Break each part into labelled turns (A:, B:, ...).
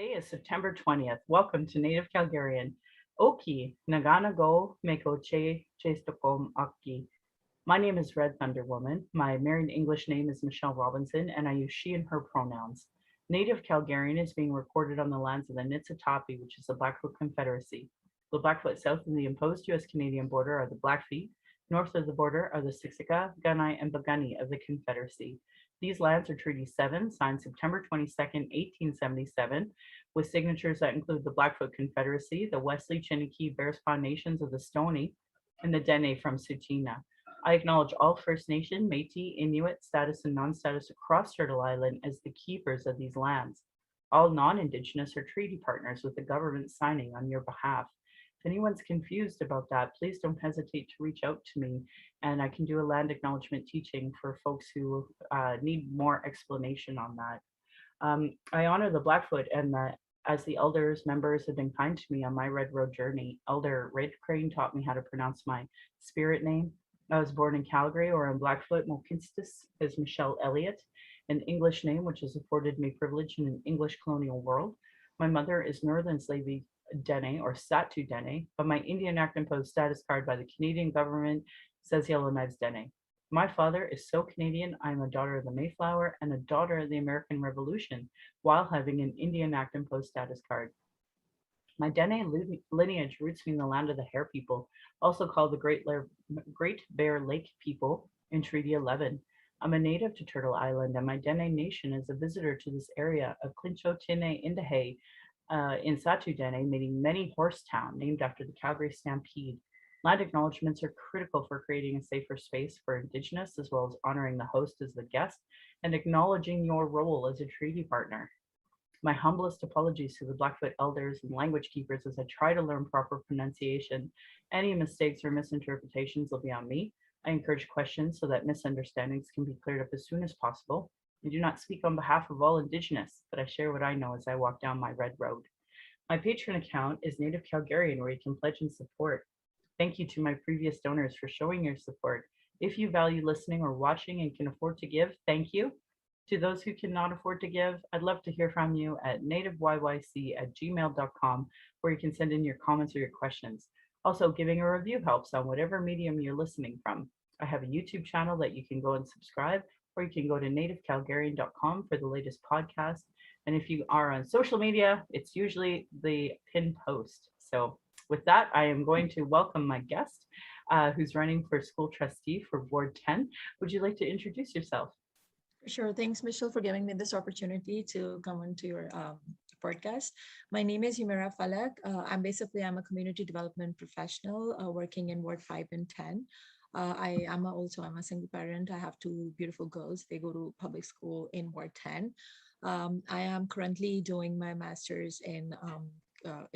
A: Today is September 20th. Welcome to Native Calgarian. Oki, Nagana go Meko Che Chestokom Aki. My name is Red Thunder Woman. My married English name is Michelle Robinson, and I use she and her pronouns. Native Calgarian is being recorded on the lands of the Niitsitapi, which is the Blackfoot Confederacy. The Blackfoot south of the imposed U.S. Canadian border are the Blackfeet. North of the border are the Siksika, Gunai, and Bagani of the Confederacy. These lands are Treaty 7, signed September 22nd, 1877, with signatures that include the Blackfoot Confederacy, the Wesley, Chiniki, Bearspaw Nations of the Stoney, and the Dene from Tsuut'ina. I acknowledge all First Nation, Métis, Inuit, status, and non-status across Turtle Island as the keepers of these lands. All non-Indigenous are treaty partners with the government signing on your behalf. If anyone's confused about that, please don't hesitate to reach out to me, and I can do a land acknowledgement teaching for folks who need more explanation on that. I honor the Blackfoot and as the elders, members have been kind to me on my Red Road journey. Elder Red Crane taught me how to pronounce my spirit name. I was born in Calgary, or in Blackfoot, Mokinstis is Michelle Elliott, an English name which has afforded me privilege in an English colonial world. My mother is Northern Slavey Dene or Satu Dene, but my Indian Act imposed status card by the Canadian government says Yellowknives Dene. My father is so Canadian, I am a daughter of the Mayflower and a daughter of the American Revolution, while having an Indian Act imposed status card. My Dene lineage roots me in the land of the Hare people, also called the Great Bear Lake people in Treaty 11. I'm a native to Turtle Island, and my Dene nation is a visitor to this area of Clincho Tine Indahe in Satu Dene, meaning Many Horse Town, named after the Calgary Stampede. Land acknowledgements are critical for creating a safer space for Indigenous, as well as honoring the host as the guest and acknowledging your role as a treaty partner. My humblest apologies to the Blackfoot elders and language keepers as I try to learn proper pronunciation. Any mistakes or misinterpretations will be on me. I encourage questions so that misunderstandings can be cleared up as soon as possible. I do not speak on behalf of all Indigenous, but I share what I know as I walk down my red road. My Patreon account is Native Calgarian, where you can pledge and support. Thank you to my previous donors for showing your support. If you value listening or watching and can afford to give, thank you. To those who cannot afford to give, I'd love to hear from you at nativeyyc@gmail.com, where you can send in your comments or your questions. Also, giving a review helps on whatever medium you're listening from. I have a YouTube channel that you can go and subscribe, or you can go to nativecalgarian.com for the latest podcast. And if you are on social media, it's usually the pinned post. So with that, I am going to welcome my guest, who's running for school trustee for Ward 10. Would you like to introduce yourself?
B: Sure. Thanks, Michelle, for giving me this opportunity to come into your podcast. My name is Humaira Falak. I'm a community development professional working in Ward 5 and 10. I'm a single parent. I have two beautiful girls. They go to public school in Ward 10. I am currently doing my master's in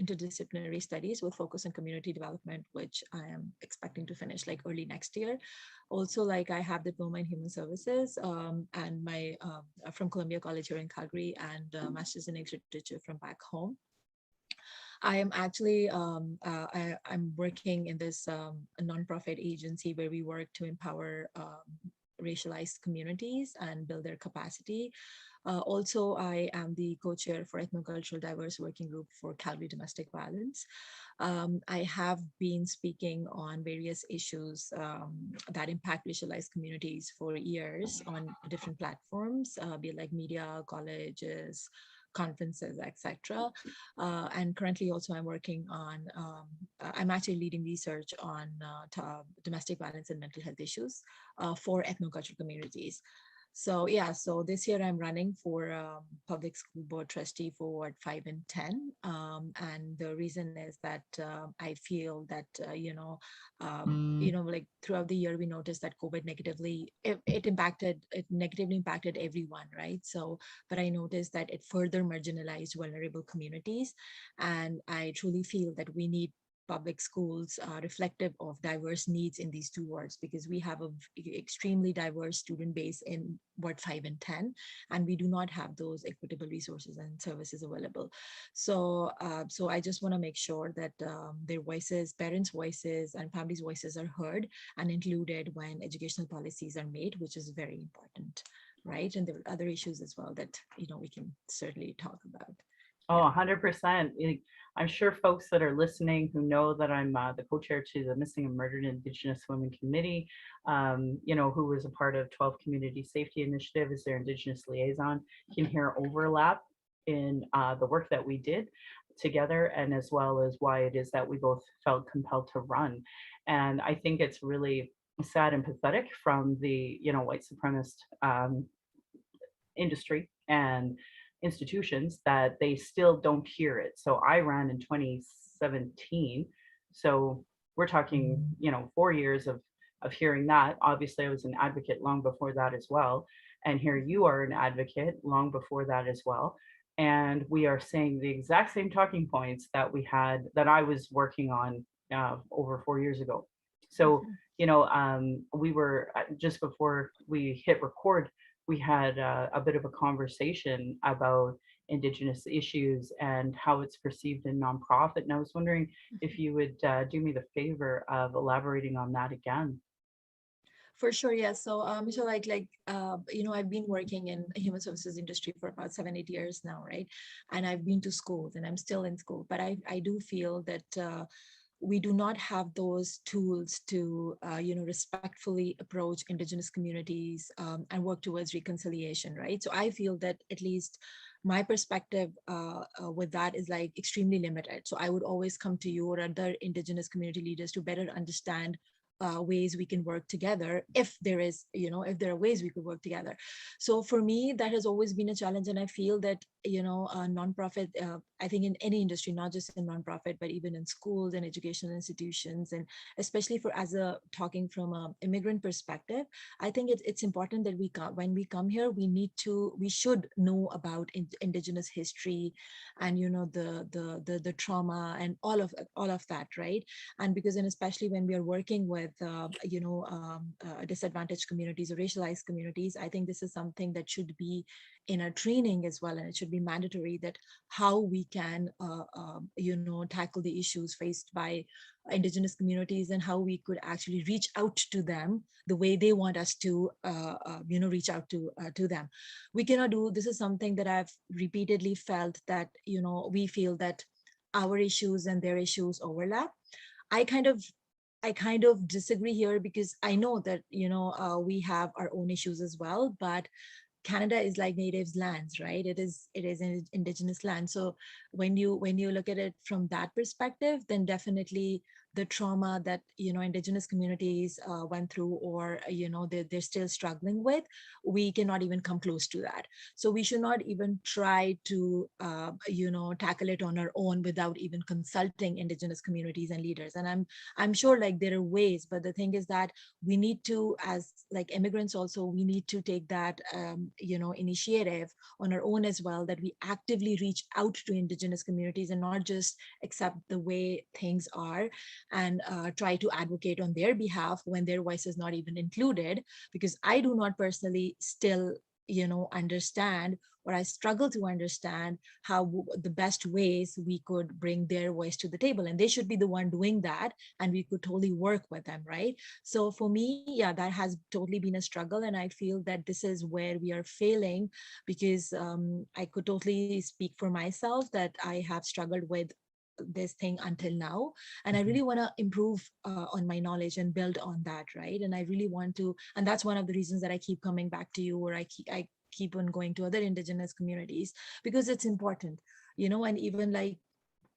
B: interdisciplinary studies with focus on community development, which I am expecting to finish like early next year. Also, like I have diploma in human services and my from Columbia College here in Calgary, and master's in English literature from back home. I am actually I'm working in this a nonprofit agency where we work to empower racialized communities and build their capacity. Also, I am the co-chair for Ethnocultural Diverse Working Group for Calgary Domestic Violence. I have been speaking on various issues that impact racialized communities for years on different platforms, be it like media, colleges, conferences, etc. And currently also I'm actually leading research on domestic violence and mental health issues for ethnocultural communities. So yeah, so this year I'm running for public school board trustee for Ward 5 and 10. And the reason is that I feel that, like throughout the year, we noticed that COVID it negatively impacted everyone, right? So, but I noticed that it further marginalized vulnerable communities. And I truly feel that we need public schools reflective of diverse needs in these two wards, because we have an extremely diverse student base in Ward 5 and 10, and we do not have those equitable resources and services available. So I just want to make sure that their voices, parents' voices and families' voices are heard and included when educational policies are made, which is very important, right? And there are other issues as well that we can certainly talk about.
A: Oh, 100%. I'm sure folks that are listening who know that I'm the co-chair to the Missing and Murdered Indigenous Women Committee, who was a part of 12 Community Safety Initiative as their Indigenous liaison, can hear overlap in the work that we did together, and as well as why it is that we both felt compelled to run. And I think it's really sad and pathetic from the, white supremacist industry and institutions that they still don't hear it. So I ran in 2017. So we're talking, 4 years of hearing that. Obviously, I was an advocate long before that as well. And here you are an advocate long before that as well. And we are saying the exact same talking points that we had that I was working on over 4 years ago. So,
B: Mhm.
A: we were just before we hit record, we had a bit of a conversation about Indigenous issues and how it's perceived in nonprofit. And I was wondering if you would do me the favor of elaborating on that again.
B: For sure, yeah. So, so I've been working in human services industry for about 7, 8 years now, right? And I've been to schools, and I'm still in school. But I do feel that we do not have those tools to, respectfully approach Indigenous communities and work towards reconciliation, right? So I feel that at least my perspective with that is like extremely limited. So I would always come to you or other Indigenous community leaders to better understand ways we can work together if there is, if there are ways we could work together. So for me, that has always been a challenge, and I feel that nonprofit, I think in any industry, not just in nonprofit, but even in schools and educational institutions, and especially for as a talking from an immigrant perspective, I think it's important that when we come here, we should know about Indigenous history, and the trauma and all of that, right? And because, and especially when we are working with disadvantaged communities or racialized communities, I think this is something that should be in our training as well, and it should be mandatory, that how we can tackle the issues faced by Indigenous communities, and how we could actually reach out to them the way they want us to reach out to them. We cannot do this. Is something that I've repeatedly felt, that we feel that our issues and their issues overlap. I kind of I kind of disagree here, because I know that we have our own issues as well, but Canada is like natives lands, right? It is an indigenous land. So when you look at it from that perspective, then definitely the trauma that indigenous communities went through, or they're still struggling with, we cannot even come close to that. So we should not even try to tackle it on our own without even consulting indigenous communities and leaders. And I'm sure like there are ways, but the thing is that we need to, as like immigrants also, we need to take that initiative on our own as well, that we actively reach out to indigenous communities and not just accept the way things are, and try to advocate on their behalf when their voice is not even included. Because I do not personally still understand, or I struggle to understand how the best ways we could bring their voice to the table, and they should be the one doing that, and we could totally work with them, right? So for me, yeah, that has totally been a struggle, and I feel that this is where we are failing, because I could totally speak for myself that I have struggled with this thing until now, and I
A: Mhm.
B: really want to improve on my knowledge and build on that, right? And I really want to, and that's one of the reasons that I keep coming back to you, or I keep on going to other indigenous communities, because it's important, and even like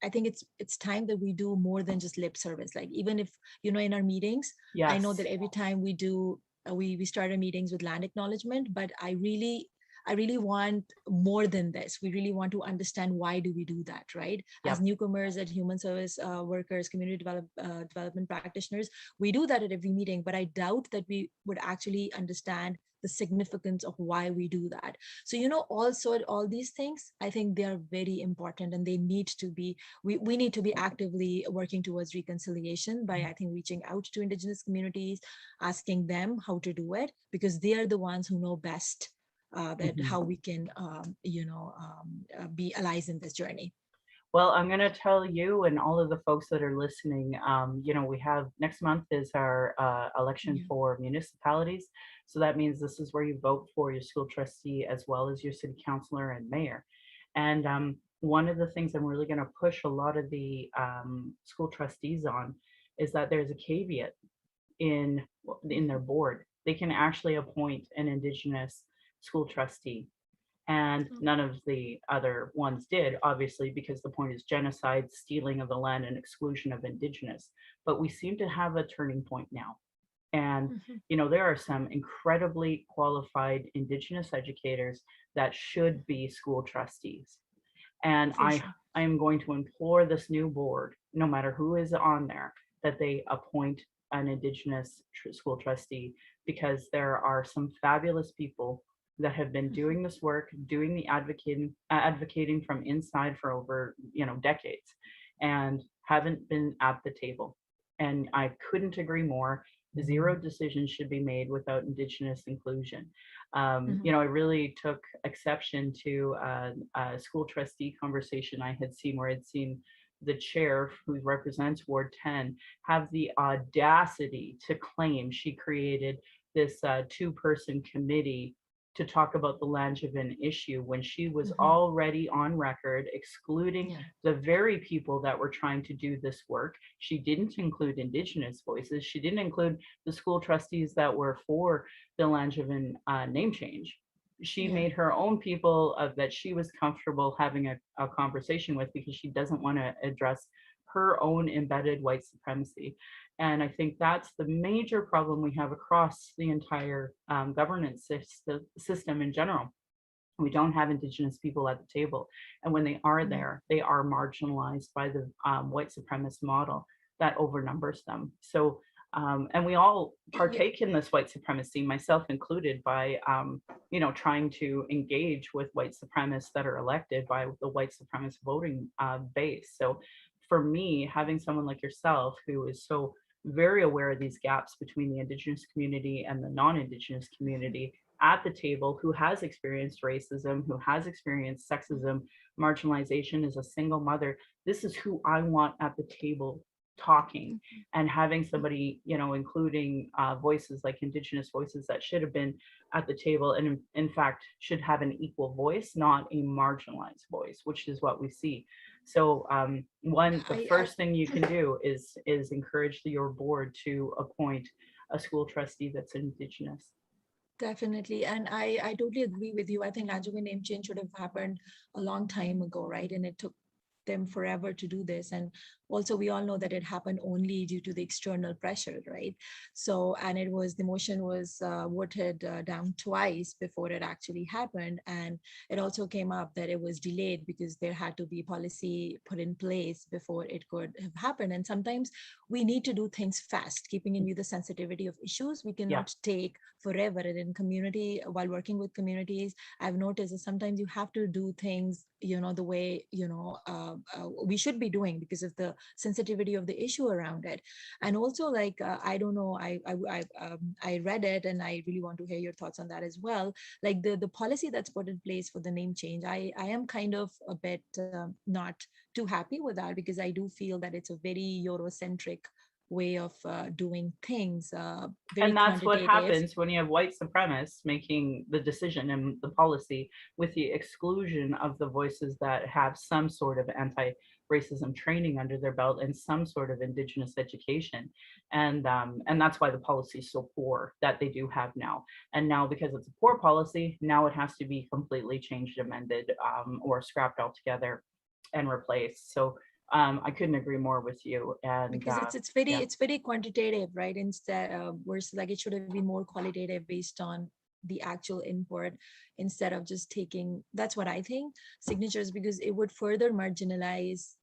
B: I think it's time that we do more than just lip service. Like even if in our meetings, I know that
A: Yes.
B: every time we do we start our meetings with land acknowledgement, but I really want more than this. We really want to understand why do we do that, right? As
A: Yep.
B: newcomers, as human service workers, community development practitioners, we do that at every meeting, but I doubt that we would actually understand the significance of why we do that. So also all these things, I think they are very important, and they need to be, we need to be actively working towards reconciliation by, I think, reaching out to indigenous communities, asking them how to do it, because they are the ones who know best that
A: Mhm.
B: how we can be allies in this journey.
A: Well, I'm going to tell you and all of the folks that are listening, we have next month is our election
B: Yeah.
A: for municipalities. So that means this is where you vote for your school trustee as well as your city councilor and mayor. And one of the things I'm really going to push a lot of the school trustees on is that there's a caveat in their board. They can actually appoint an Indigenous school trustee, and none of the other ones did, obviously, because the point is genocide, stealing of the land, and exclusion of Indigenous. But we seem to have a turning point now. And,
B: Mhm.
A: there are some incredibly qualified Indigenous educators that should be school trustees. And
B: For
A: I
B: sure.
A: I am going to implore this new board, no matter who is on there, that they appoint an Indigenous school trustee, because there are some fabulous people that have been
B: Mhm.
A: doing this work, doing the advocating from inside for over, decades, and haven't been at the table. And I couldn't agree more. Zero decisions should be made without Indigenous inclusion.
B: Mhm.
A: I really took exception to a school trustee conversation I had seen, where I'd seen the chair who represents Ward 10 have the audacity to claim she created this two-person committee to talk about the Langevin issue, when she was
B: Mhm.
A: already on record excluding
B: Yeah.
A: the very people that were trying to do this work. She didn't include Indigenous voices. She didn't include the school trustees that were for the Langevin name change. She
B: Yeah.
A: made her own people that she was comfortable having a conversation with, because she doesn't want to address her own embedded white supremacy. And I think that's the major problem we have across the entire governance system in general. We don't have Indigenous people at the table. And when they are
B: Yeah.
A: there, they are marginalized by the white supremacist model that overnumbers them. So, and we all
B: Yeah.
A: partake in this white supremacy, myself included, by, trying to engage with white supremacists that are elected by the white supremacist voting base. So for me, having someone like yourself who is so very aware of these gaps between the Indigenous community and the non-Indigenous community at the table, who has experienced racism, who has experienced sexism, marginalization, as a single mother. This is who I want at the table talking, and having somebody, including voices like Indigenous voices that should have been at the table, and in fact should have an equal voice, not a marginalized voice, which is what we see. So the
B: I
A: first thing you can do is encourage your board to appoint a school trustee that's Indigenous.
B: definitely, and I totally agree with you. I think Angela name change should have happened a long time ago, right? And it took them forever to do this. And also, we all know that it happened only due to the external pressure, right? So, and the motion was voted down twice before it actually happened. And it also came up that it was delayed because there had to be policy put in place before it could have happened. And sometimes we need to do things fast, keeping in view the sensitivity of issues. We
A: Yeah.
B: cannot take forever. And in community, while working with communities, I've noticed that sometimes you have to do things, the way, we should be doing, because of the sensitivity of the issue around it. And also, like, I don't know, I read it, and I really want to hear your thoughts on that as well. Like the policy that's put in place for the name change, I am kind of a bit not too happy with that, because I do feel that it's a very Eurocentric way of doing things, very
A: And that's what
B: quantitative.
A: happens when you have white supremacists making the decision and the policy, with the exclusion of the voices that have some sort of anti-racism training under their belt and some sort of Indigenous education. And that's why the policy is so poor that they do have now. And now, because it's a poor policy, now it has to be completely changed, amended, or scrapped altogether and replaced. So I couldn't agree more with you. And
B: Because it's very
A: yeah.
B: it's very quantitative, right? Instead, versus, like, it should have been more qualitative based on the actual input, instead of just taking, that's what I think, signatures, because it would further marginalize,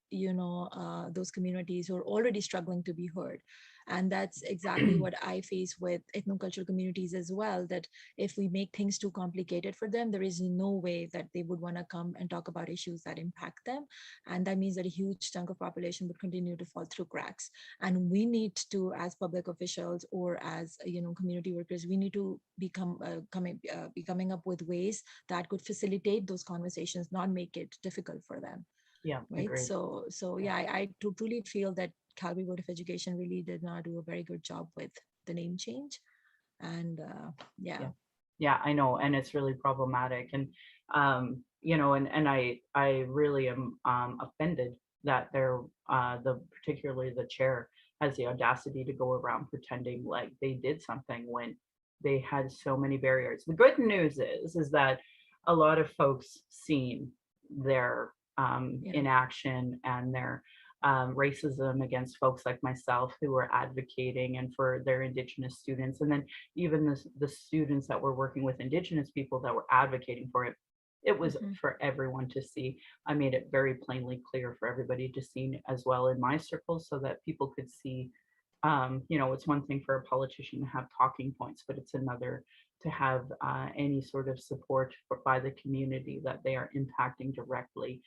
B: those communities who are already struggling to be heard. And that's exactly what I face with ethnocultural communities as well, that if we make things too complicated for them, there is no way that they would want to come and talk about issues that impact them. And that means that a huge chunk of population would continue to fall through cracks. And we need to, as public officials, or as community workers, we need to be coming up with ways that could facilitate those conversations, not make it difficult for them,
A: Yeah,
B: right?
A: agreed.
B: So
A: Yeah,
B: yeah, I truly feel that Calgary Board of Education really did not do a very good job with the name change. And yeah.
A: yeah, yeah, I know, and it's really problematic. And I really am offended that particularly the chair has the audacity to go around pretending like they did something when they had so many barriers. The good news is that a lot of folks seen their
B: Yeah.
A: inaction and their racism against folks like myself who were advocating and for their Indigenous students, and then even the students that were working with Indigenous people that were advocating for it. It was
B: Mhm.
A: for everyone to see. I made it very plainly clear for everybody to see as well in my circles so that people could see. It's one thing for a politician to have talking points, but it's another to have any sort of support by the community that they are impacting directly.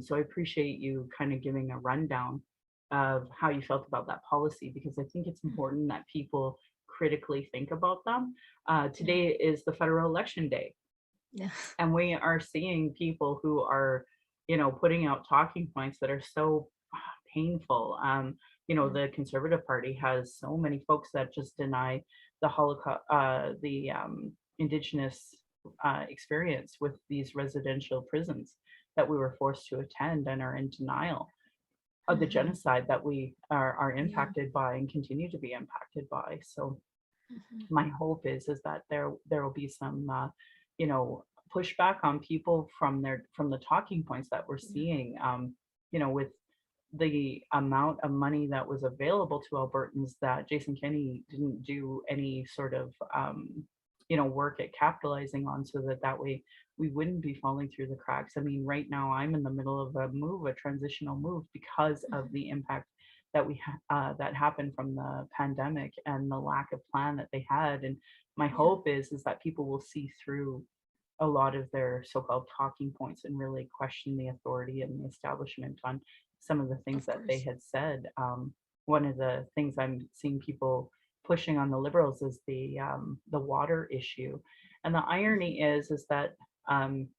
A: So I appreciate you kind of giving a rundown of how you felt about that policy, because I think it's
B: Mhm.
A: important that people critically think about them.
B: Yeah.
A: Today is the federal election day,
B: Yeah.
A: and we are seeing people who are, putting out talking points that are so painful.
B: Yeah.
A: The Conservative Party has so many folks that just deny the Holocaust, the Indigenous experience with these residential prisons that we were forced to attend, and are in denial of the
B: Mhm.
A: genocide that we are
B: Yeah.
A: impacted by and continue to be impacted by. So
B: Mhm.
A: my hope is that there will be some you know pushback on people from the talking points that we're
B: Yeah.
A: seeing, with the amount of money that was available to Albertans, that Jason Kenney didn't do any sort of work at capitalizing on, so that way we wouldn't be falling through the cracks. I mean, right now I'm in the middle of a transitional move because of
B: Mhm.
A: the impact that happened from the pandemic and the lack of plan that they had. And my
B: Yeah.
A: hope is that people will see through a lot of their so-called talking points and really question the authority and the establishment on some of the things
B: Of
A: that they
B: course.
A: had said. One of the things I'm seeing people pushing on the liberals is the water issue, and the
B: Mhm.
A: irony is that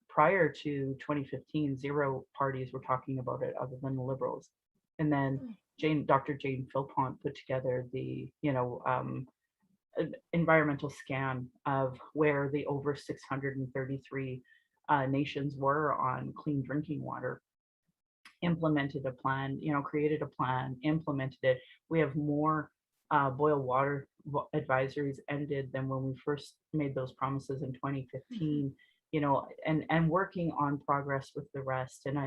A: prior to 2015, zero parties were talking about it other than the liberals, and then
B: Mm.
A: Dr. Jane Philpont put together the environmental scan of where the over 633 nations were on clean drinking water, implemented a plan, created a plan, implemented it. We have more boil water advisories ended than when we first made those promises in
B: Mhm.
A: 2015, and working on progress with the rest. And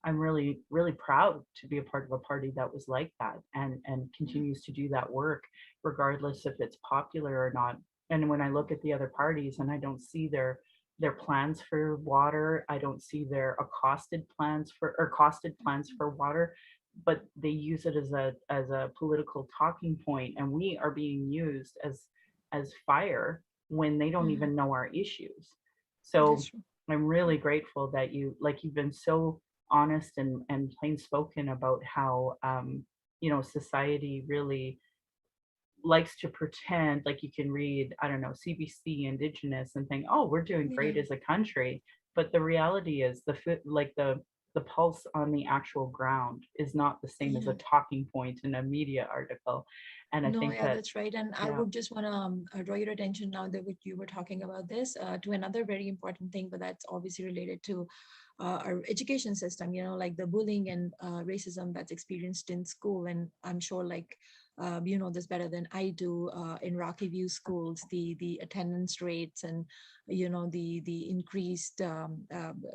A: I'm really, really proud to be a part of a party that was like that, and
B: Yeah.
A: continues to do that work, regardless if it's popular or not. And when I look at the other parties and I don't see their plans for water. I don't see their costed plans
B: Mhm.
A: for water, but they use it as a political talking point, and we are being used as fire when they don't
B: Mhm.
A: even know our issues.
B: That's
A: So
B: true.
A: I'm really grateful that you've been so honest and plain spoken about how society really likes to pretend like you can read, I don't know, CBC Indigenous and think, oh, we're doing great
B: Yeah.
A: as a country. But the reality is the pulse on the actual ground is not the same as
B: Yeah.
A: a talking point in a media article. And I
B: No,
A: think
B: yeah,
A: that,
B: that's right. And I
A: yeah.
B: would just want to draw your attention now that you were talking about this to another very important thing, but that's obviously related to our education system, like the bullying and racism that's experienced in school. And I'm sure you know this better than I do. In Rocky View schools, the attendance rates and, the increased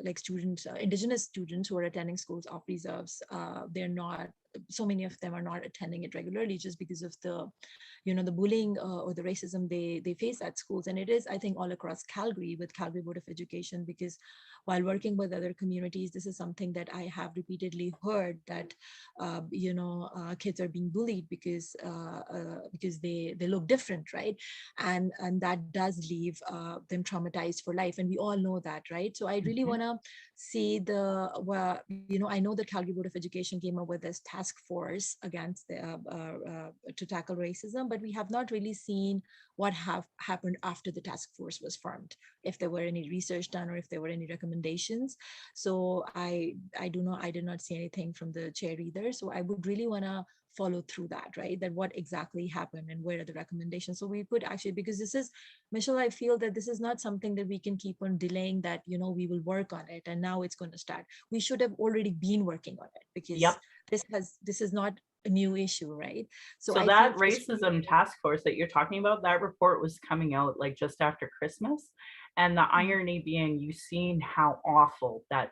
B: like students, Indigenous students who are attending schools off reserves, they're not, so many of them are not attending it regularly just because of the bullying or the racism they face at schools. And it is, I think, all across Calgary with Calgary Board of Education, because while working with other communities, this is something that I have repeatedly heard, that kids are being bullied because they look different, right? And that does leave them traumatized for life, and we all know that, right? So I really
A: Mhm.
B: want to see the well, I know the Calgary Board of Education came up with this task task force against to tackle racism, but we have not really seen what have happened after the task force was formed, if there were any research done or if there were any recommendations. So I did not see anything from the chair either. So I would really want to follow through that, right? That what exactly happened and where are the recommendations. So we could actually, because this is, Michelle, I feel that this is not something that we can keep on delaying, that, we will work on it and now it's going to start. We should have already been working on it, because
A: Yep.
B: this is not a new issue, right? So
A: So
B: I feel
A: that
B: frustrated.
A: racism task force that you're talking about, that report was coming out like just after Christmas. And the
B: Mhm,
A: irony being, you've seen how awful that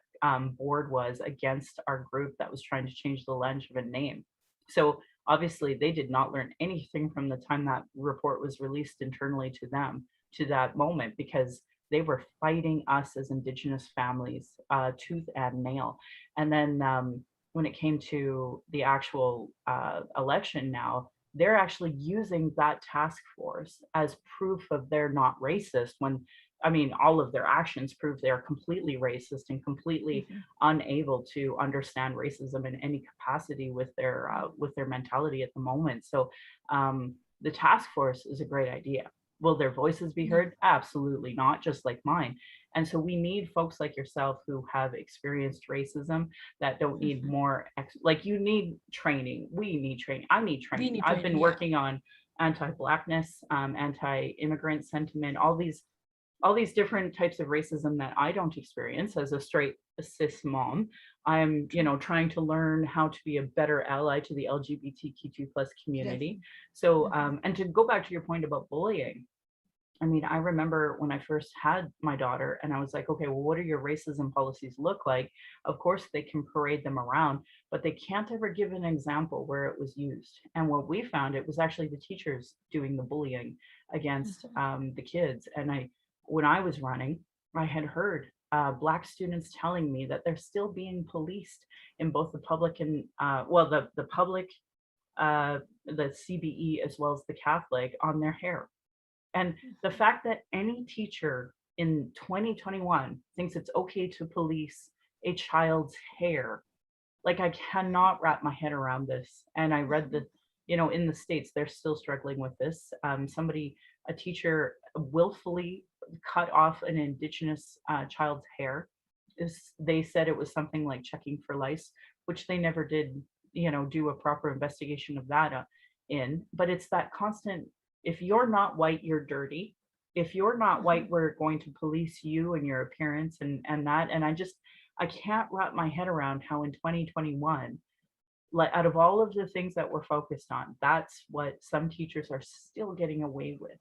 A: board was against our group that was trying to change the Langevin name. So obviously they did not learn anything from the time that report was released internally to them to that moment, because they were fighting us as Indigenous families tooth and nail. And then when it came to the actual election now, they're actually using that task force as proof of they're not racist, when I mean, all of their actions prove they're completely racist and completely
B: mhm,
A: unable to understand racism in any capacity with their mentality at the moment. So the task force is a great idea. Will their voices be
B: yeah,
A: heard? Absolutely not, just like mine. And so we need folks like yourself who have experienced racism, that don't need
B: mhm.
A: more like you need training. We need training. I need
B: We
A: training.
B: need
A: I've
B: training,
A: been
B: yeah.
A: working on anti-blackness, anti-immigrant sentiment, all these different types of racism that I don't experience as a straight cis mom. I'm,
B: True.
A: trying to learn how to be a better ally to the LGBTQ2 plus community.
B: Definitely.
A: So,
B: Mhm,
A: and to go back to your point about bullying, I mean, I remember when I first had my daughter and I was like, okay, well, what do your racism policies look like? Of course, they can parade them around, but they can't ever give an example where it was used. And what we found, it was actually the teachers doing the bullying against
B: mhm,
A: the kids. And when I was running, I had heard Black students telling me that they're still being policed in both the public and, the public, the CBE, as well as the Catholic, on their hair. And the
B: mhm,
A: fact that any teacher in 2021 thinks it's okay to police a child's hair, like I cannot wrap my head around this. And I read
B: mhm,
A: that, in the States, they're still struggling with this. A teacher willfully cut off an Indigenous child's hair. They said it was something like checking for lice, which they never did, do a proper investigation of that but it's that constant, if you're not white, you're dirty. If you're not white,
B: mhm,
A: we're going to police you and your appearance and that. And I can't wrap my head around how in 2021, like out of all of the things that we're focused on, that's what some teachers are still getting away with.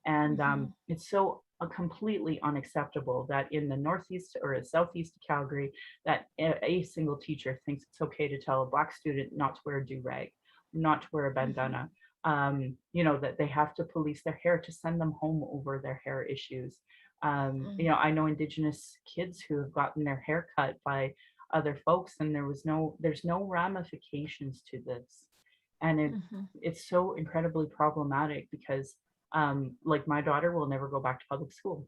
A: And
B: mhm,
A: it's so completely unacceptable that in the northeast or southeast of Calgary, that a single teacher thinks it's okay to tell a Black student not to wear a do-rag, not to wear a
B: mhm,
A: bandana, that they have to police their hair to send them home over their hair issues.
B: mhm,
A: I know Indigenous kids who have gotten their hair cut by other folks, and there's no ramifications to this. And
B: mhm,
A: it's so incredibly problematic because like my daughter will never go back to public school.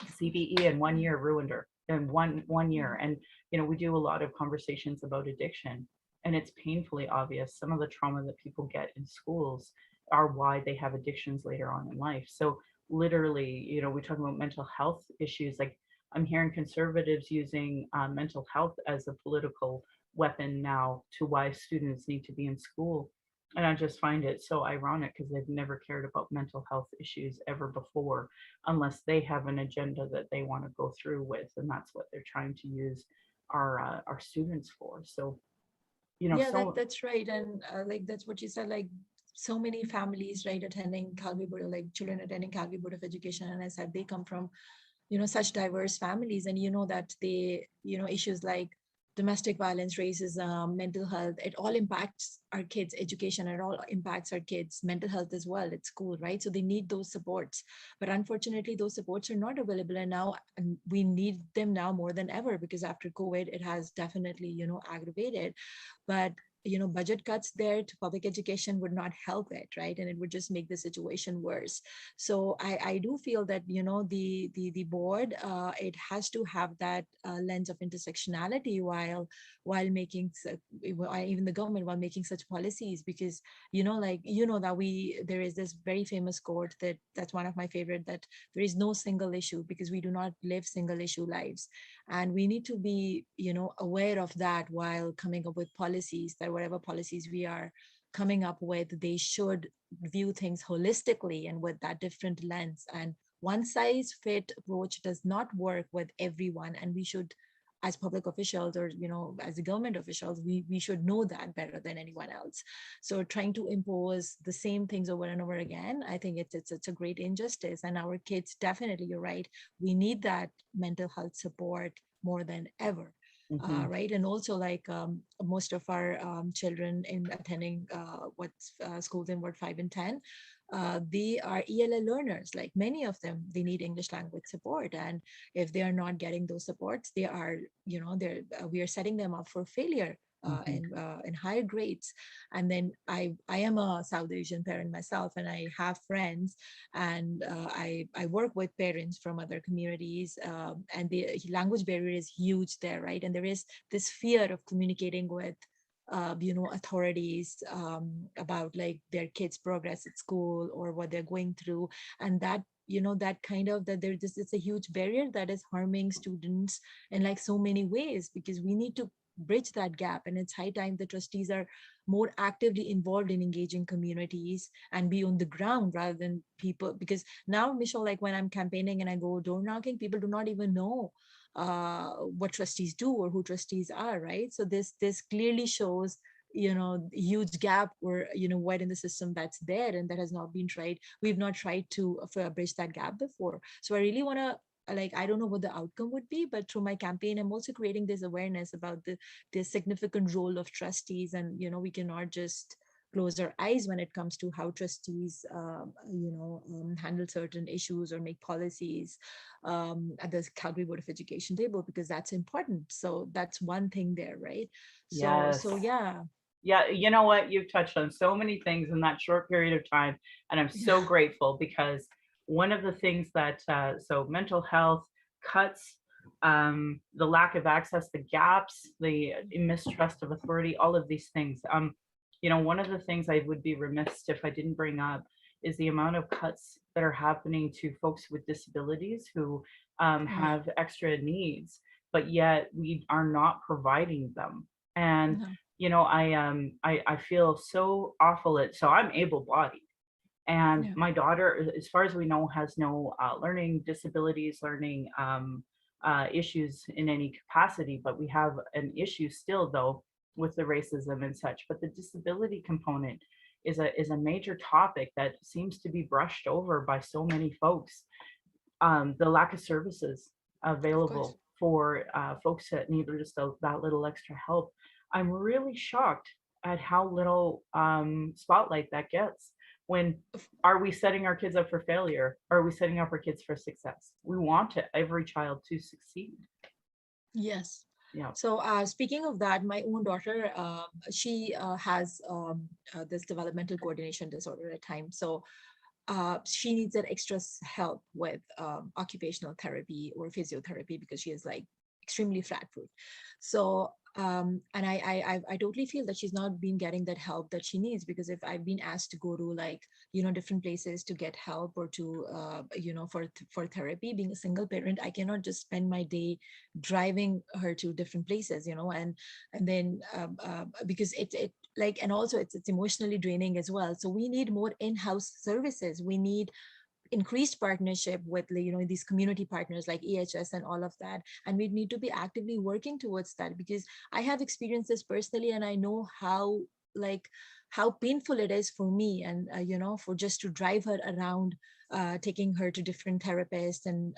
B: of course.
A: CBE in one
B: Yeah.
A: year ruined her in one year.
B: Mhm,
A: And we do a lot of conversations about addiction, and it's painfully obvious some of the trauma that people get in schools are why they have addictions later on in life. So literally, we talk about mental health issues. Like I'm hearing conservatives using mental health as a political weapon now to why students need to be in school. And I just find it so ironic because they've never cared about mental health issues ever before, unless they have an agenda that they want to go through with, and that's what they're trying to use our students for. So
B: Yeah,
A: so
B: that's right. And like that's what you said, like so many families, right, attending Calgary Board, like children attending Calgary Board of Education. And I said they come from, such diverse families, and that they, issues like domestic violence, racism, mental health, it all impacts our kids education, it all impacts our kids mental health as well at school, right? So they need those supports, but unfortunately those supports are not available, and we need them now more than ever, because after COVID it has definitely aggravated. But budget cuts there to public education would not help it, right? And it would just make the situation worse. So I do feel that, the board, it has to have that lens of intersectionality while making, even the government, while making such policies, because, like, that there is this very famous quote that's one of my favorite, that there is no single issue because we do not live single issue lives. And we need to be, aware of that while coming up with policies, that whatever policies we are coming up with, they should view things holistically and with that different lens. And one size fit approach does not work with everyone. And we should, as public officials, or, as the government officials, we should know that better than anyone else. So trying to impose the same things over and over again, I think it's a great injustice. And our kids, definitely, you're right, we need that mental health support more than ever.
A: Mhm.
B: Right. And also, like, most of our children in attending what's schools in Ward 5 and 10, they are ELA learners. Like, many of them, they need English language support. And if they are not getting those supports, they are, we are setting them up for failure
A: Mhm.
B: in higher grades. And then I am a South Asian parent myself, and I have friends, and I work with parents from other communities, and the language barrier is huge there, right? And there is this fear of communicating with authorities about, like, their kids' progress at school or what they're going through. And that, that kind of, that there this it's a huge barrier that is harming students in, like, so many ways, because we need to bridge that gap. And it's high time the trustees are more actively involved in engaging communities and be on the ground rather than people. Because now, Michelle, like, when I'm campaigning and I go door knocking, people do not even know what trustees do or who trustees are, right? So this clearly shows, huge gap, or, what in the system that's there and that has not been tried. We've not tried to bridge that gap before. So I really want to, like, I don't know what the outcome would be, but through my campaign, I'm also creating this awareness about the significant role of trustees. And, we cannot just close our eyes when it comes to how trustees handle certain issues or make policies at the Calgary Board of Education table, because that's important. So that's one thing there, right?
A: Yes.
B: So yeah.
A: Yeah, you know what? You've touched on so many things in that short period of time, and I'm so grateful because one of the things that so mental health cuts, the lack of access, the gaps, the mistrust of authority, all of these things. One of the things I would be remiss if I didn't bring up is the amount of cuts that are happening to folks with disabilities who
B: Yeah.
A: have extra needs, but yet we are not providing them. And
B: Yeah.
A: I feel so awful at, so I'm able-bodied, and
B: Yeah.
A: my daughter, as far as we know, has no learning disabilities, learning issues in any capacity, but we have an issue still, though, with the racism and such. But the disability component is a major topic that seems to be brushed over by so many folks. The lack of services
B: Of course.
A: available for folks that need just that little extra help. I'm really shocked at how little spotlight that gets. When are we setting our kids up for failure? Or are we setting up our kids for success? We want every child to succeed.
B: Yes.
A: Yeah.
B: So, speaking of that, my own daughter, she has this developmental coordination disorder at times. So, she needs that extra help with occupational therapy or physiotherapy because she is, like, extremely flat foot. So, and I totally feel that she's not been getting that help that she needs, because if I've been asked to go to, like, different places to get help or to for therapy, being a single parent, I cannot just spend my day driving her to different places, and then because it like, and also it's emotionally draining as well. So we need more in-house services. We need increased partnership with, these community partners like EHS and all of that, and we need to be actively working towards that, because I have experienced this personally, and I know how, like, how painful it is for me, and for just to drive her around, taking her to different therapists, and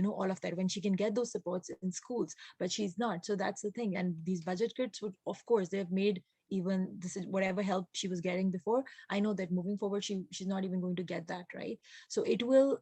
B: all of that, when she can get those supports in schools, but she's not. So that's the thing. And these budget cuts would, of course, they've made even this is whatever help she was getting before. I know that moving forward, she's not even going to get that, right? So it will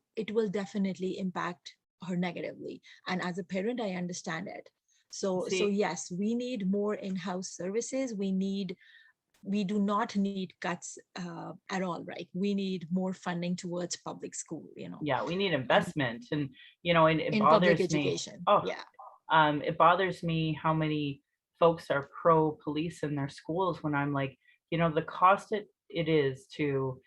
B: definitely impact her negatively. And as a parent, I understand it. So
A: See,
B: yes, we need more in-house services. We do not need cuts at all, right? We need more funding towards public school,
A: yeah, we need
B: and
A: investment. And, and it
B: in public
A: bothers me.
B: education.
A: Oh,
B: Yeah.
A: it bothers me how many folks are pro police in their schools when I'm like, the cost it is to,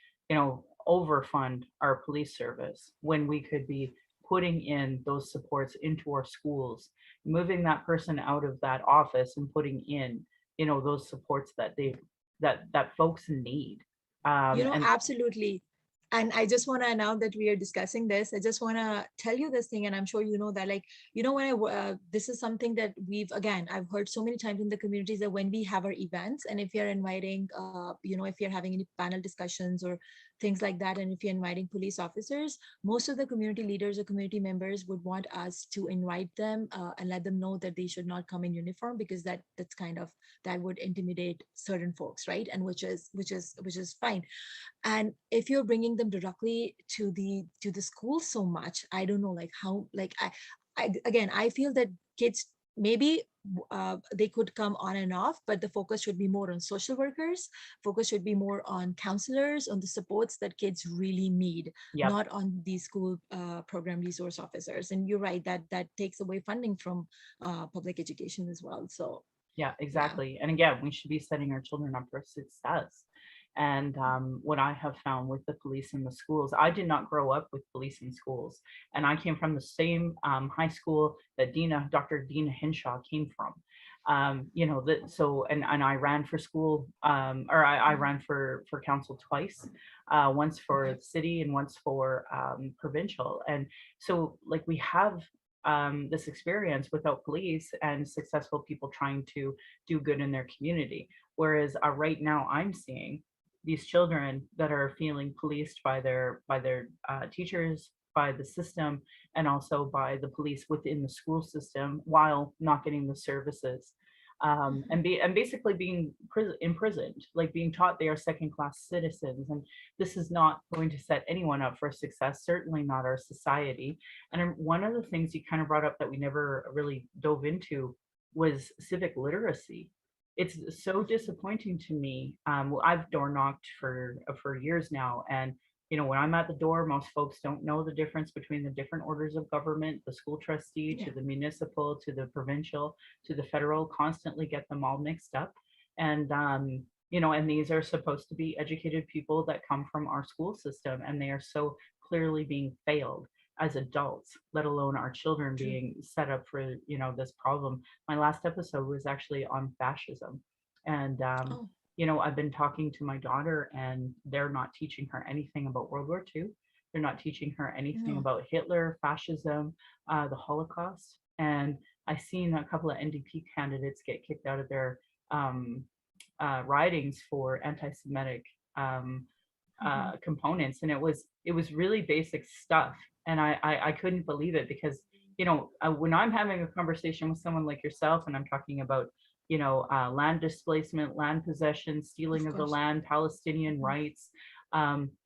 A: overfund our police service when we could be putting in those supports into our schools, moving that person out of that office and putting in, those supports that folks need. And
B: Absolutely. And I just want to announce that we are discussing this. I just want to tell you this thing, and I'm sure you know that, like, this is something that I've heard so many times in the communities that when we have our events, and if you're inviting, if you're having any panel discussions or things like that, and if you're inviting police officers, most of the community leaders or community members would want us to invite them and let them know that they should not come in uniform, because that would intimidate certain folks, right? And which is fine. And if you're bringing them directly to the school so much, I don't know, like how, like I feel that kids maybe they could come on and off, but the focus should be more on social workers. Focus should be more on counselors, on the supports that kids really need,
A: yeah,
B: not on the school program resource officers. And you're right, that takes away funding from public education as well. So
A: yeah,
B: yeah.
A: exactly. And again, we should be setting our children up for success. And what I have found with the police in the schools, I did not grow up with police in schools. And I came from the same high school that Dr. Dina Hinshaw came from. And I ran for school, or I
B: Mm.
A: ran for council twice, once for
B: Okay.
A: the city and once for provincial. And so like we have this experience without police and successful people trying to do good in their community. Whereas right now I'm seeing these children that are feeling policed by their teachers, by the system, and also by the police within the school system while not getting the services.
B: Mhm.
A: And basically being imprisoned, like being taught they are second class citizens. And this is not going to set anyone up for success, certainly not our society. And one of the things you kind of brought up that we never really dove into was civic literacy. It's so
B: Mhm.
A: disappointing to me. Well, I've door knocked for years now, and when I'm at the door, most folks don't know the difference between the different orders of government, the school trustee to
B: Yeah.
A: the municipal to the provincial to the federal, constantly get them all mixed up. And and these are supposed to be educated people that come from our school system, and they are so clearly being failed as adults, let alone our children
B: True.
A: being set up for this problem. My last episode was actually on fascism, and
B: Oh.
A: I've been talking to my daughter, and they're not teaching her anything about World War II. They're not teaching her anything
B: No.
A: about Hitler, fascism, the Holocaust. And I've seen a couple of NDP candidates get kicked out of their um, ridings for anti-Semitic um,
B: Mhm.
A: components, and it was really basic stuff. And I couldn't believe it because when I'm having a conversation with someone like yourself, and I'm talking about land displacement, land possession,
B: Of
A: stealing of the
B: course.
A: land, Palestinian
B: Mhm.
A: rights,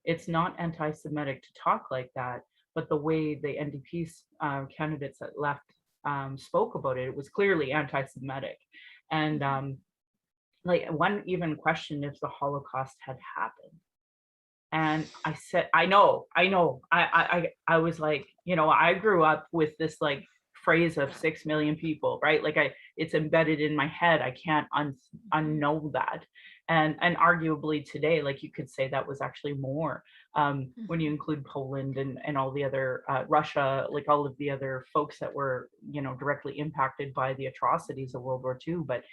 A: it's not anti-Semitic to talk like that. But the way the NDP candidates that left spoke about it, it was clearly anti-Semitic. And
B: Mhm.
A: like one even questioned if the Holocaust had happened. And I said, I know. I was like, I grew up with this like phrase of 6 million people, right? Like it's embedded in my head. I can't
B: Mhm.
A: unknow that. And arguably today, like you could say that was actually more, when you
B: Mhm.
A: include Poland and all the other Russia, like all of the other folks that were, directly impacted by the atrocities of World War II. But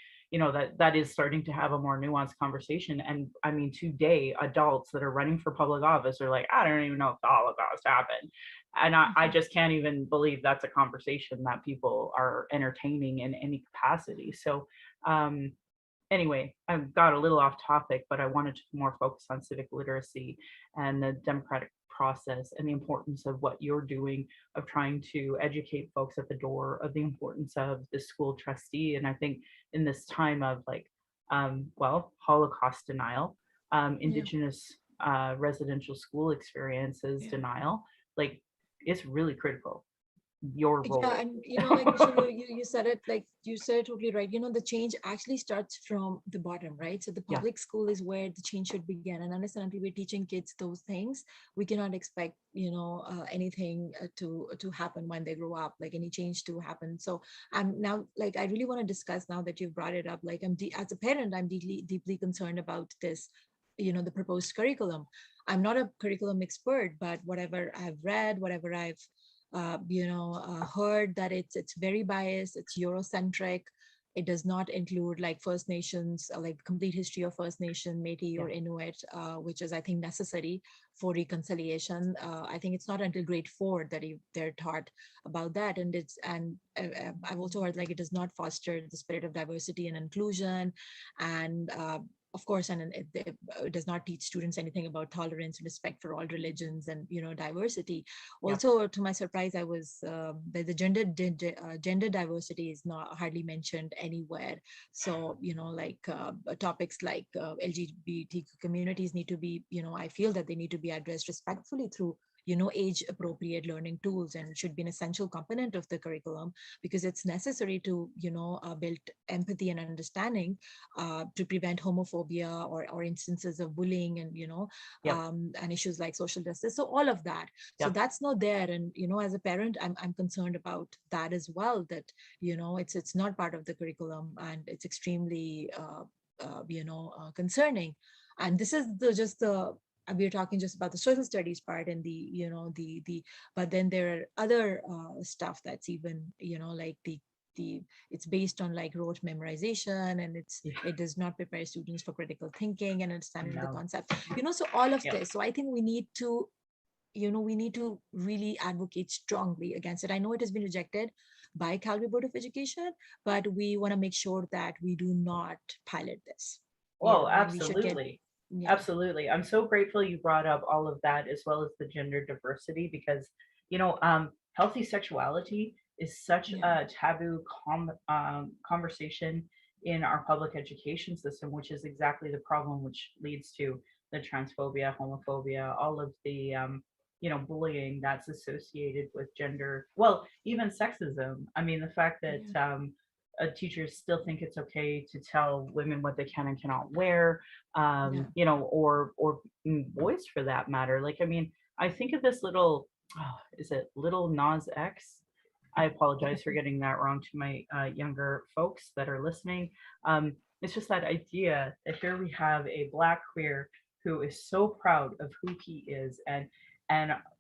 A: that is starting to have a more nuanced conversation. And I mean, today adults that are running for public office are like, I don't even know if the Holocaust happened. And I
B: Mhm.
A: just can't even believe that's a conversation that people are entertaining in any capacity. So um anyway, I got a little off topic, but I wanted to more focus on civic literacy and the democratic process and the importance of what you're doing of trying to educate folks at the door of the importance of the school trustee. And I think in this time of like, Holocaust denial,
B: Yeah.
A: Indigenous residential school experiences
B: Yeah.
A: denial, like it's really critical. your
B: Yeah,
A: role.
B: and like Michelle, you said it, like you said it totally right. The change actually starts from the bottom, right? So the
A: Yeah,
B: public school is where the change should begin. And unless and until we're teaching kids those things, we cannot expect anything to happen when they grow up, like any change to happen. So I'm now, like, I really want to discuss, now that you've brought it up, like as a parent, I'm deeply concerned about this. The proposed curriculum. I'm not a curriculum expert, but whatever I've read, whatever I've heard, that it's very biased, it's Eurocentric. It does not include like First Nations, like complete history of First Nation, Métis
A: yeah,
B: or Inuit, which is, I think, necessary for reconciliation. I think it's not until grade 4 that they're taught about that, and I've also heard like it does not foster the spirit of diversity and inclusion, and of course, and it does not teach students anything about tolerance, respect for all religions, and diversity.
A: yeah,
B: Also, to my surprise, I was the gender diversity is not hardly mentioned anywhere. So like topics like LGBT communities need to be, I feel that they need to be addressed respectfully through age appropriate learning tools, and should be an essential component of the curriculum, because it's necessary to build empathy and understanding, to prevent homophobia or instances of bullying, and
A: yeah,
B: and issues like social justice, so all of that. So
A: yeah.
B: that's not there, and as a parent, I'm concerned about that as well, that it's not part of the curriculum, and it's extremely concerning. And this is just the we're talking just about the social studies part, and the but then there are other stuff that's even like the it's based on like rote memorization, and
A: Yeah,
B: it does not prepare students for critical thinking and understanding the
A: no,
B: concept. So all of
A: yeah.
B: this, so I think we need to really advocate strongly against it. I know it has been rejected by Calgary Board of Education, but we want to make sure that we do not pilot this,
A: Well,
B: and we should get,
A: absolutely.
B: yeah,
A: Absolutely. I'm so grateful you brought up all of that as well as the gender diversity because, healthy sexuality is such
B: yeah,
A: a taboo conversation in our public education system, which is exactly the problem, which leads to the transphobia, homophobia, all of the, bullying that's associated with gender. Well, even sexism. I mean, the fact that,
B: yeah,
A: teachers still think it's okay to tell women what they can and cannot wear,
B: yeah,
A: or boys for that matter. Like, I mean, I think of this little, is it Little Nas X? I apologize for getting that wrong to my younger folks that are listening. It's just that idea that here we have a black queer who is so proud of who he is and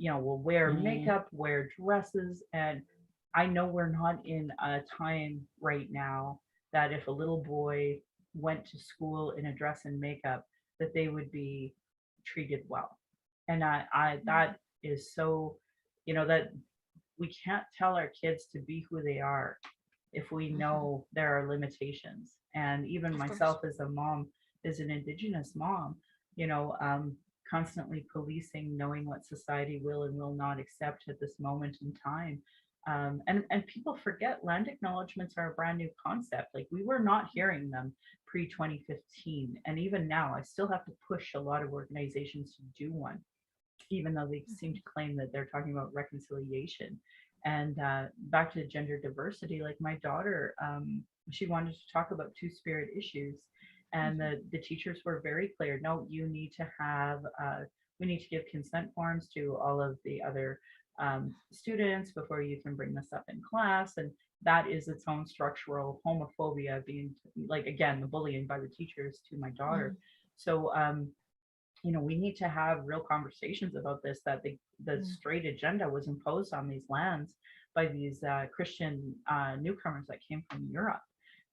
A: will wear makeup, wear dresses, and I know we're not in a time right now that if a little boy went to school in a dress and makeup, that they would be treated well. And that is so, that we can't tell our kids to be who they are if we
B: mhm,
A: know there are limitations. And even
B: of course.
A: myself as a mom, as an Indigenous mom, you know, um, constantly policing, knowing what society will and will not accept at this moment in time. And people forget land acknowledgements are a brand new concept. Like we were not hearing them pre 2015. And even now, I still have to push a lot of organizations to do one even though they seem to claim that they're talking about reconciliation. And back to gender diversity, like my daughter, she wanted to talk about two spirit issues, and
B: Mhm,
A: the teachers were very clear. No, you need to have, we need to give consent forms to all of the other students before you can bring this up in class. And that is its own structural homophobia being like, again, the bullying by the teachers to my daughter.
B: mhm,
A: So, we need to have real conversations about this that the
B: mhm,
A: straight agenda was imposed on these lands by these Christian newcomers that came from Europe.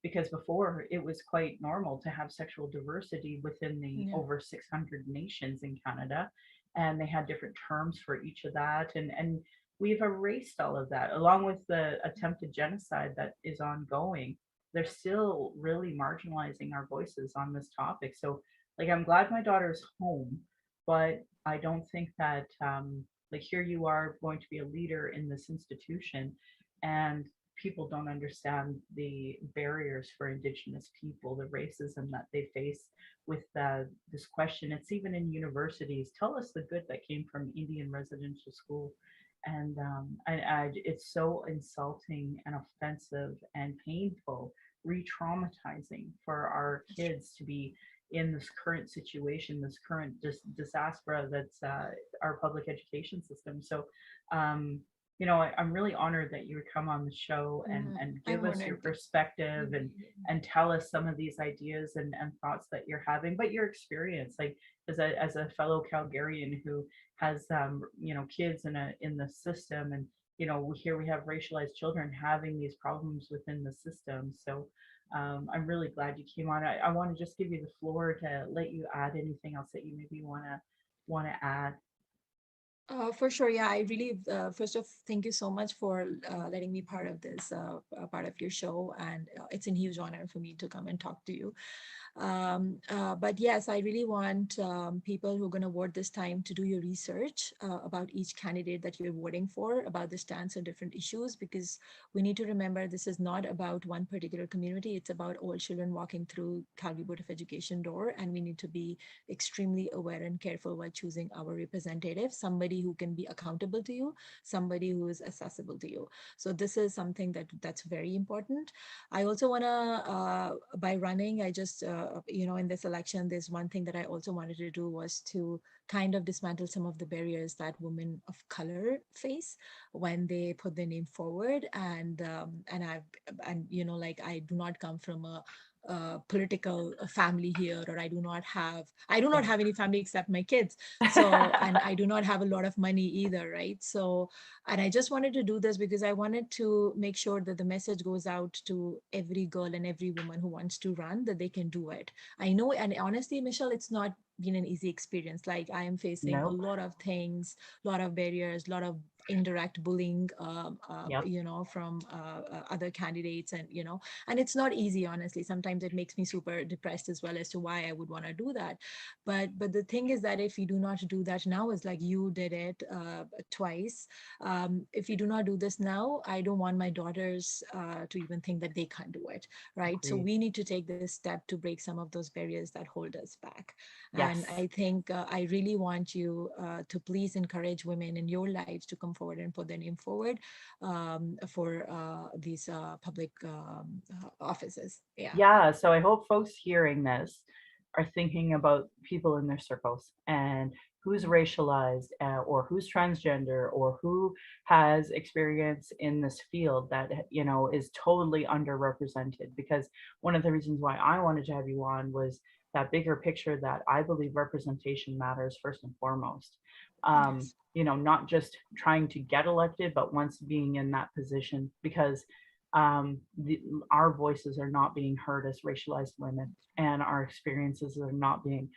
A: Because before it was quite normal to have sexual diversity within the
B: yeah,
A: over 600 nations in Canada, and they had different terms for each of that. And we've erased all of that, along with the attempted genocide that is ongoing. They're still really marginalizing our voices on this topic. So like I'm glad my daughter's home, but I don't think that like here you are going to be a leader in this institution and people don't understand the barriers for indigenous people, the racism that they face with this question. It's even in universities. Tell us the good that came from Indian residential school. It's so insulting and offensive and painful, re-traumatizing for our kids to be in this current situation, this current disaster that's our public education system. So, um, I'm really honored that you would come on the show
B: Yeah,
A: and give
B: I'm
A: us your
B: honored.
A: perspective and tell us some of these ideas and thoughts that you're having, but your experience, like as a fellow Calgarian who has kids in the system, and here we have racialized children having these problems within the system. So I'm really glad you came on. I want to just give you the floor to let you add anything else that you maybe want to add.
B: For sure, yeah. I really, first off, thank you so much for letting me part of this, part of your show, and it's a huge honor for me to come and talk to you. But yes, I really want people who are going to vote this time to do your research about each candidate that you're voting for, about the stance on different issues, because we need to remember this is not about one particular community. It's about all children walking through Calgary Board of Education door, and we need to be extremely aware and careful while choosing our representative, somebody who can be accountable to you, somebody who is accessible to you. So this is something that's very important. I also want to, by running, I just, in this election, there's one thing that I also wanted to do was to kind of dismantle some of the barriers that women of color face when they put their name forward. Like I do not come from a political family here, or I do not
A: Yeah.
B: have any family except my kids. So, and I do not have a lot of money either, right? So, and I just wanted to do this because I wanted to make sure that the message goes out to every girl and every woman who wants to run, that they can do it. I know, and honestly, Michelle, it's not been an easy experience. Like I am facing a
A: Nope.
B: lot of things, a lot of barriers, a lot of indirect bullying,
A: Yep.
B: from other candidates, and it's not easy, honestly. Sometimes it makes me super depressed as well as to why I would want to do that. But the thing is that if you do not do that now, it's like you did it twice. If you do not do this now, I don't want my daughters to even think that they can't do it, right? So
A: Agreed.
B: we need to take this step to break some of those barriers that hold us back. And
A: Yes.
B: I think I really want you to please encourage women in your lives to come forward and put their name forward for these public offices. Yeah.
A: Yeah, so I hope folks hearing this are thinking about people in their circles and who's racialized, or who's transgender, or who has experience in this field that is totally underrepresented. Because one of the reasons why I wanted to have you on was that bigger picture, that I believe representation matters first and foremost.
B: Yes.
A: Not just trying to get elected, but once being in that position, because the, our voices are not being heard as racialized women, and our experiences are not being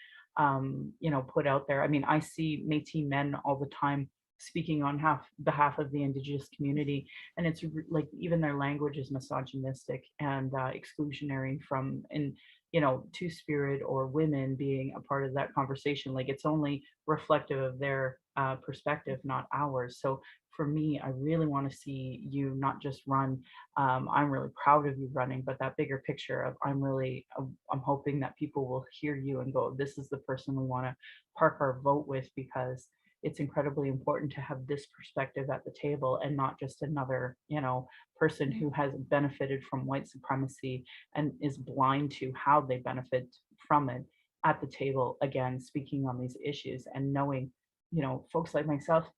A: put out there. I mean, I see Métis men all the time speaking on behalf of the Indigenous community, and it's like even their language is misogynistic and exclusionary from, in two-spirit or women being a part of that conversation. Like it's only reflective of their perspective, not ours. So for me, I really want to see you not just run. I'm really proud of you running, but that bigger picture of I'm hoping that people will hear you and go, this is the person we want to park our vote with, because it's incredibly important to have this perspective at the table, and not just another, person
B: Yeah.
A: who has benefited from white supremacy and is blind to how they benefit from it at the table, again, speaking on these issues and knowing, folks like myself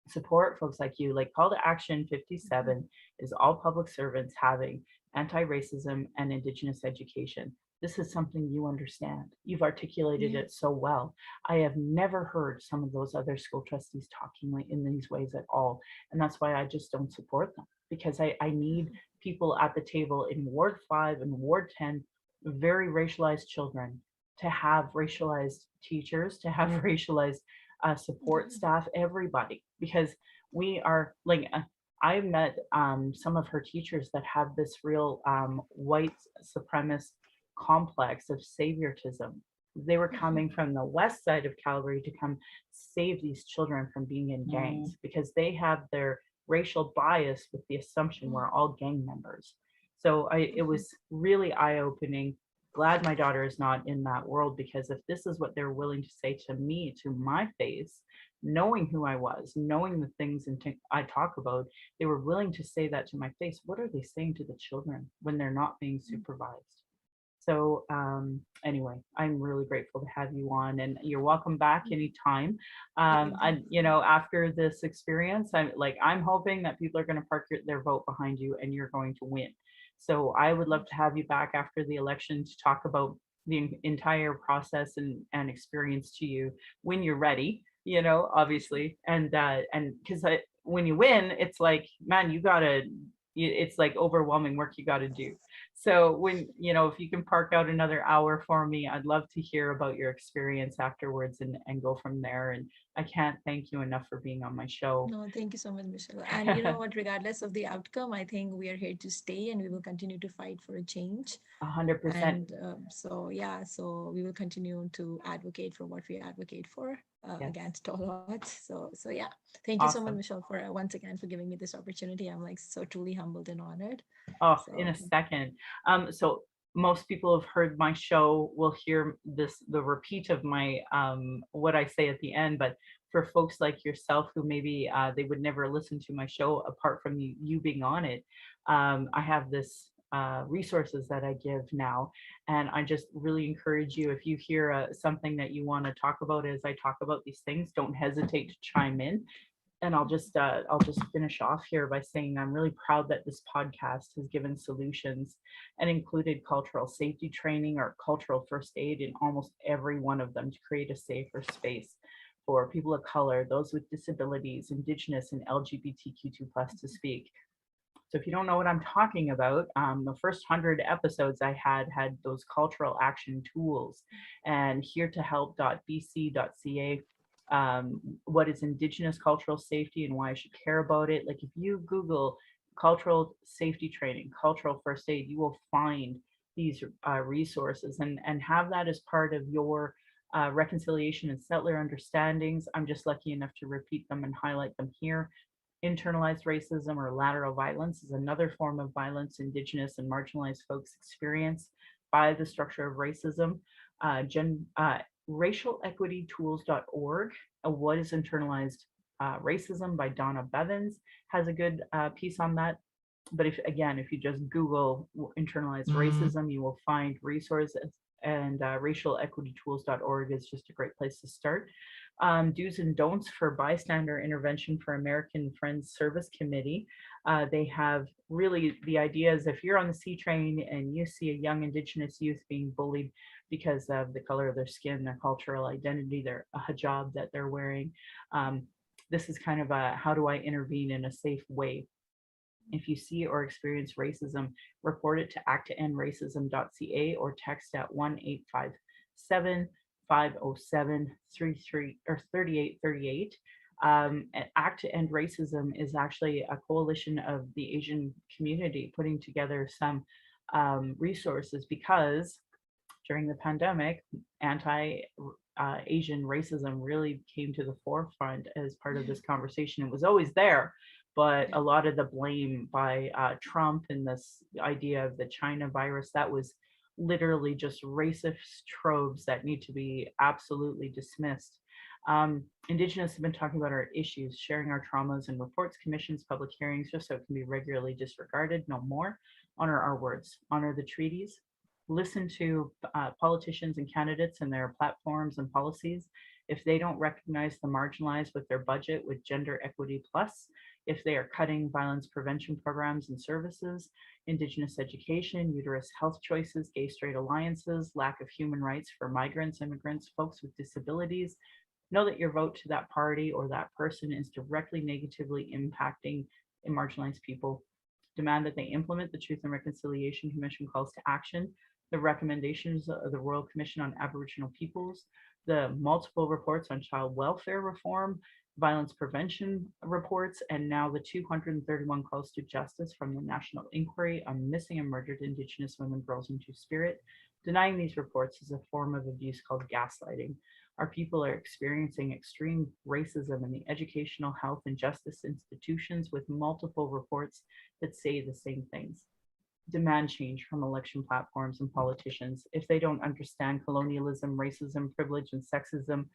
A: support folks like you. Like Call to Action 57 is all public servants having anti-racism and Indigenous education. This is something you understand. You've articulated
B: Yeah.
A: it so well. I have never heard some of those other school trustees talking like in these ways at all. And that's why I just don't support them, because I need people at the table in Ward 5 and Ward 10, very racialized children, to have racialized teachers, to have racialized support
B: Yeah.
A: staff, everybody, because we are like, I met some of her teachers that have this real white supremacist complex of saviorism. They were
B: Mhm.
A: coming from the west side of Calgary to come save these children from being in gangs, because they have their racial bias with the assumption we're all gang members. So it
B: Mhm.
A: was really eye opening, glad my daughter is not in that world, because if this is what they're willing to say to me, to my face, knowing who I was, knowing the things I talk about, they were willing to say that to my face. What are they saying to the children when they're not being supervised? So anyway, I'm really grateful to have you on, and you're welcome back anytime.
B: Thank you.
A: After this experience, I'm hoping that people are going to park their vote behind you, and you're going to win. So I would love to have you back after the election to talk about the entire process and experience to you when you're ready. Obviously, and because when you win, it's like, man, it's like overwhelming work you got to do. So if you can park out another hour for me, I'd love to hear about your experience afterwards and go from there. And I can't thank you enough for being on my show.
B: No, thank you so much, Michelle. And you know what, regardless of the outcome, I think we are here to stay and we will continue to fight for a change.
A: 100%.
B: And so, yeah, so we will continue to advocate for what we advocate for
A: Yes.
B: against all odds. So yeah, thank you so much,
A: Awesome.
B: Michelle, for once again for giving me this opportunity. I'm like so truly humbled and honored.
A: Oh, in
B: So
A: a second. So most people have heard my show will hear the repeat of my what I say at the end, but for folks like yourself who maybe they would never listen to my show apart from you being on it, I have this resources that I give now, and I just really encourage you, if you hear something that you want to talk about as I talk about these things, don't hesitate to chime in. And I'll just finish off here by saying I'm really proud that this podcast has given solutions and included cultural safety training or cultural first aid in almost every one of them to create a safer space for people of color, those with disabilities, Indigenous, and LGBTQ2+ to speak. So if you don't know what I'm talking about, the first 100 episodes I had those cultural action tools, and heretohelp.bc.ca, what is Indigenous cultural safety and why I should care about it. Like if you Google cultural safety training, cultural first aid, you will find these resources, and have that as part of your reconciliation and settler understandings. I'm just lucky enough to repeat them and highlight them here. Internalized racism or lateral violence is another form of violence Indigenous and marginalized folks experience by the structure of racism. Racialequitytools.org, what is internalized racism by Donna Bevins, has a good piece on that. But if you just Google internalized racism, you will find resources, and racialequitytools.org is just a great place to start. Do's and don'ts for bystander intervention for American Friends Service Committee. They have really, the idea is if you're on the C train and you see a young Indigenous youth being bullied because of the color of their skin, their cultural identity, their hijab that they're wearing, this is kind of a how do I intervene in a safe way. If you see or experience racism, report it to acttoendracism.ca or text at 1-857-507-3838. Act to End Racism is actually a coalition of the Asian community putting together some resources, because during the pandemic, anti-Asian racism really came to the forefront as part of this conversation. It was always there, but a lot of the blame by Trump and this idea of the China virus, that was literally just racist tropes that need to be absolutely dismissed. Indigenous have been talking about our issues, sharing our traumas and reports, commissions, public hearings, just so it can be regularly disregarded no more. Honor our words, honor the treaties, listen to politicians and candidates and their platforms and policies. If they don't recognize the marginalized with their budget with Gender Equity Plus, if they are cutting violence prevention programs and services, Indigenous education, uterus health choices, gay straight alliances, lack of human rights for migrants, immigrants, folks with disabilities, know that your vote to that party or that person is directly negatively impacting marginalized people. Demand that they implement the Truth and Reconciliation Commission calls to action, the recommendations of the Royal Commission on Aboriginal Peoples, the multiple reports on child welfare reform, violence prevention reports, and now the 231 calls to justice from the National Inquiry on Missing and Murdered Indigenous Women, Girls, and Two-Spirit. Denying these reports is a form of abuse called gaslighting. Our people are experiencing extreme racism in the educational, health, and justice institutions with multiple reports that say the same things. demand change from election platforms and politicians. If they don't understand colonialism, racism, privilege, and sexism,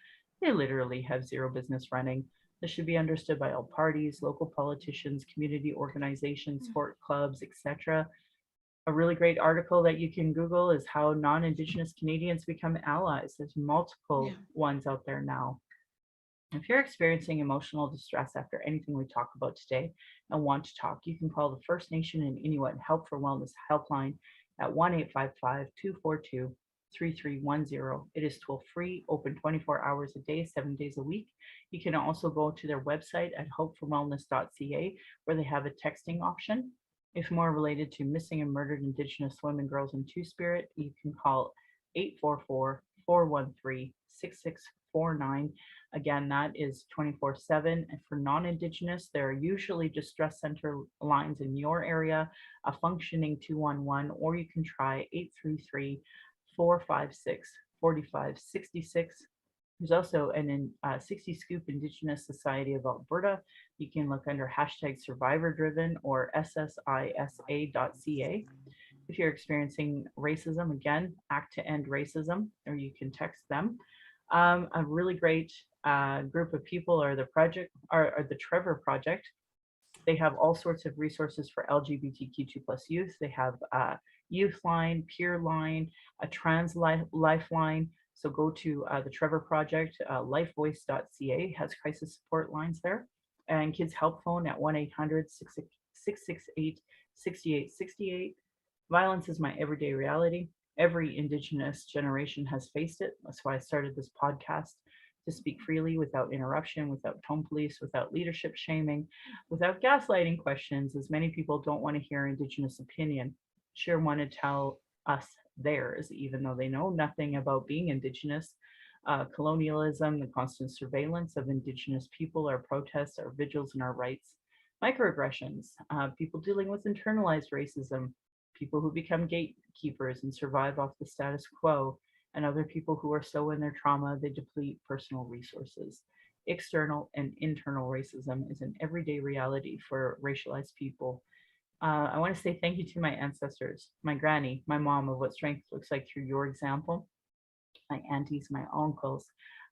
A: they literally have zero business running. This should be understood by all parties, local politicians, community organizations, sport clubs, etc. A really great article that you can Google is how non-Indigenous Canadians become allies. There's multiple ones out there now. If you're experiencing emotional distress after anything we talk about today and want to talk, you can call the First Nation and Inuit Help for Wellness helpline at 1-855-242-3310. It is toll free, open 24 hours a day, 7 days a week. You can also go to their website at hopeforwellness.ca where they have a texting option. If more related to missing and murdered Indigenous women, girls, and Two-Spirit, you can call 844-413-6649. Again, that is 24/7. And for non-Indigenous, there are usually distress center lines in your area, a functioning 211, or you can try 833-456-4566. There's also an 60 Scoop Indigenous Society of Alberta. You can look under #survivor-driven or ssisa.ca. If you're experiencing racism, again, Act to End Racism, or you can text them. A really great group of people are the Trevor Project. They have all sorts of resources for LGBTQ2+ youth. They have a youth line, peer line, a trans lifeline. So go to the Trevor Project, lifevoice.ca has crisis support lines there, and Kids Help Phone at 1-800-668-6868. Violence is my everyday reality. Every Indigenous generation has faced it. That's why I started this podcast, to speak freely without interruption, without tone police, without leadership shaming, without gaslighting questions, as many people don't want to hear Indigenous opinion. Sure want to tell us theirs, even though they know nothing about being Indigenous. Colonialism, the constant surveillance of Indigenous people, our protests, our vigils, and our rights. Microaggressions, people dealing with internalized racism, people who become gatekeepers and survive off the status quo, and other people who are so in their trauma they deplete personal resources. External and internal racism is an everyday reality for racialized people. I want to say thank you to my ancestors, my granny, my mom, of what strength looks like through your example, my aunties, my uncles.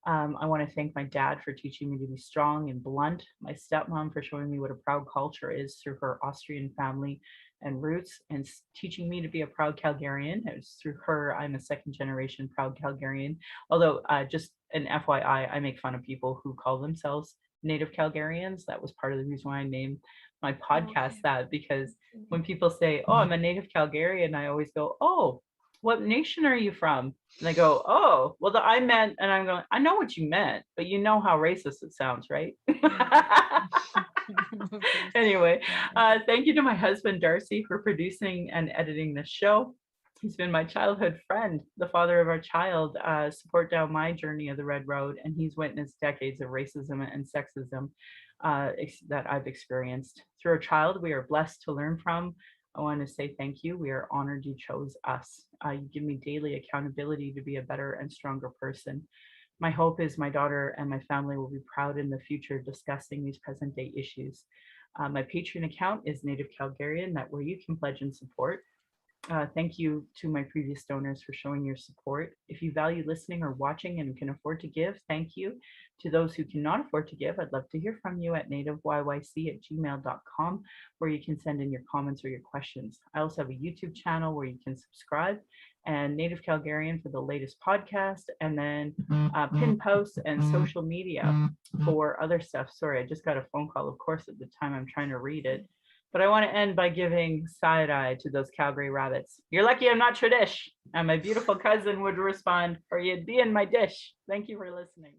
A: I want to thank my dad for teaching me to be strong and blunt, my stepmom for showing me what a proud culture is through her Austrian family and roots, and teaching me to be a proud Calgarian. It was through her I'm a second generation proud Calgarian. Although just an FYI, I make fun of people who call themselves Native Calgarians. That was part of the reason why I named my podcast that, because when people say, oh, I'm a Native Calgarian, I always go, oh, what nation are you from? And they go, oh, well, I meant, and I'm going, I know what you meant, but you know how racist it sounds, right? Anyway, thank you to my husband, Darcy, for producing and editing this show. He's been my childhood friend, the father of our child, support down my journey of the Red Road, and he's witnessed decades of racism and sexism that I've experienced. Through a child we are blessed to learn from. I want to say thank you. We are honored you chose us. You give me daily accountability to be a better and stronger person. My hope is my daughter and my family will be proud in the future discussing these present day issues. My Patreon account is Native Calgarian, that where you can pledge and support. Thank you to my previous donors for showing your support. If you value listening or watching and can afford to give, thank you. To those who cannot afford to give, I'd love to hear from you at nativeyyc@gmail.com, where you can send in your comments or your questions. I also have a YouTube channel where you can subscribe, and Native Calgarian for the latest podcast, and then pin posts and social media for other stuff. Sorry, I just got a phone call, of course, at the time I'm trying to read it. But I want to end by giving side eye to those Calgary rabbits. You're lucky I'm not Tradish. And my beautiful cousin would respond, or you'd be in my dish. Thank you for listening.